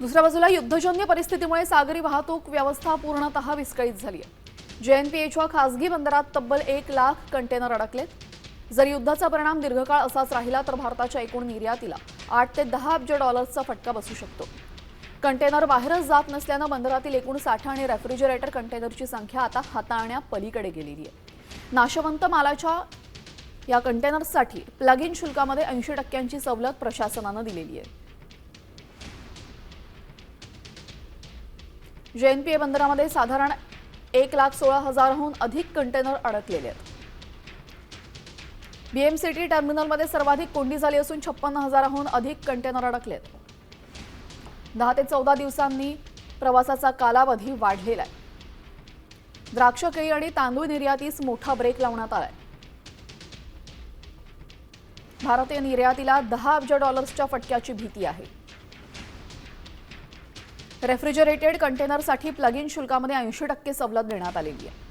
दुसऱ्या बाजूला युद्धजन्य परिस्थितीमुळे सागरी वाहतूक व्यवस्था पूर्णतः विस्कळीत झाली आहे। JNPAच्या खासगी बंदरात तब्बल 1 लाख कंटेनर अडकलेत। जर युद्धाचा परिणाम दीर्घकाळ असाच राहिला तर भारताच्या एकूण निर्यातीला 8 ते 10 अब्ज डॉलर्सचा फटका बसू शकतो। कंटेनर बाहेरच जात नसल्याने बंदरातील एकूण साठा आणि रेफ्रिजरेटर कंटेनरची संख्या आता हाताळण्यापलीकडे गेलेली आहे। नाशवंत मालाच्या या कंटेनर्ससाठी प्लग इन शुल्कामध्ये 80% सवलत प्रशासनाने दिलेली आहे। JNPA बंदरामध्ये साधारण 1,16,000हून अधिक कंटेनर अडकलेले आहेत। BMCT टर्मिनलमध्ये सर्वाधिक कोंडी झाली असून 56,000हून अधिक कंटेनर अडकलेत। 10 ते 14 दिवसांनी प्रवासाचा कालावधी वाढलेला आहे। द्राक्ष, केळी आणि तांदूळ निर्यातीस मोठा ब्रेक लावण्यात आलाय। भारतीय निर्यातीला 10 अब्ज डॉलर्सच्या फटक्याची भीती आहे। रेफ्रिजरेटेड कंटेनरसाठी प्लग इन शुल्कामध्ये 80% सवलत देण्यात आलेली आहे।